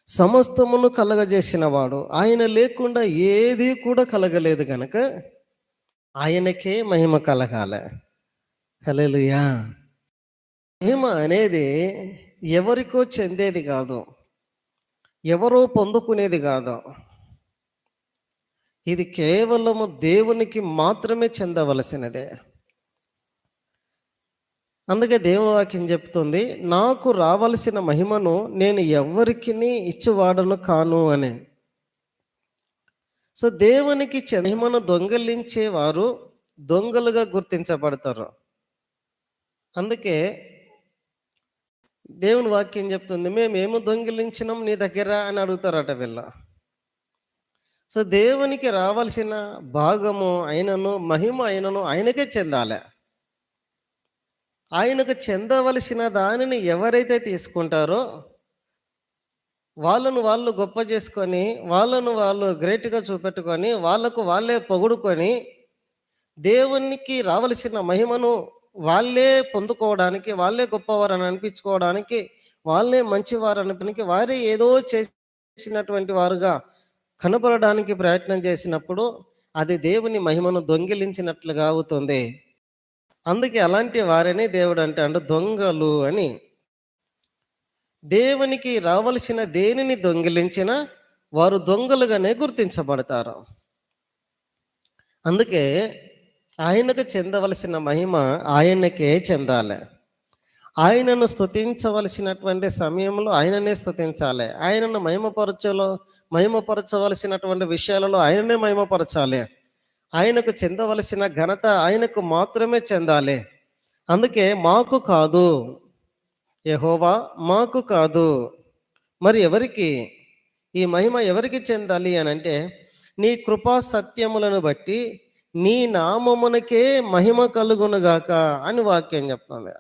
సమస్తమును కలగజేసిన వాడు, ఆయన లేకుండా ఏది కూడా కలగలేదు గనక ఆయనకే మహిమ కలగాల. హల్లెలూయా. మహిమ అనేది ఎవరికో చెందేది కాదు, ఎవరో పొందుకునేది కాదు. ఇది కేవలము దేవునికి మాత్రమే చెందవలసినదే. అందుకే దేవుని వాక్యం చెప్తుంది, నాకు రావలసిన మహిమను నేను ఎవరికి ఇచ్చువాడను కాను అని. సో దేవునికి మహిమను దొంగిలించే వారు దొంగలుగా గుర్తించబడతారు. అందుకే దేవుని వాక్యం చెప్తుంది, మేమేమో దొంగిలించినాం నీ దగ్గర అని అడుగుతారట వీళ్ళ. సో దేవునికి రావాల్సిన భాగము అయినను మహిమ అయినను ఆయనకే చెందాలి. ఆయనకు చెందవలసిన దానిని ఎవరైతే తీసుకుంటారో వాళ్ళను వాళ్ళు గొప్ప చేసుకొని, వాళ్ళను వాళ్ళు గ్రేట్గా చూపెట్టుకొని, వాళ్ళకు వాళ్ళే పొగుడుకొని, దేవునికి రావలసిన మహిమను వాళ్ళే పొందుకోవడానికి, వాళ్ళే గొప్పవారు అని అనిపించుకోవడానికి, వాళ్ళే మంచివారు అనిపించడానికి, వారే ఏదో చేసినటువంటి వారుగా కనపడడానికి ప్రయత్నం చేసినప్పుడు అది దేవుని మహిమను దొంగిలించినట్లుగా అవుతుంది. అందుకే అలాంటి వారిని దేవుడు అంటాడు దొంగలు అని. దేవునికి రావలసిన దేనిని దొంగిలించిన వారు దొంగలుగానే గుర్తించబడతారు. అందుకే ఆయనకు చెందవలసిన మహిమ ఆయనకే చెందాలి. ఆయనను స్తుతించవలసినటువంటి సమయంలో ఆయననే స్తుతించాలి. ఆయనను మహిమపరచవలసినటువంటి విషయాలలో ఆయననే మహిమపరచాలి. ఆయనకు చెందవలసిన ఘనత ఆయనకు మాత్రమే చెందాలి. అందుకే మాకు కాదు యెహోవా, మాకు కాదు, మరి ఎవరికి ఈ మహిమ ఎవరికి చెందాలి అని అంటే, నీ కృపా సత్యములను బట్టి నీ నామమునకే మహిమ కలుగునుగాక అని వాక్యం చెప్తుంది.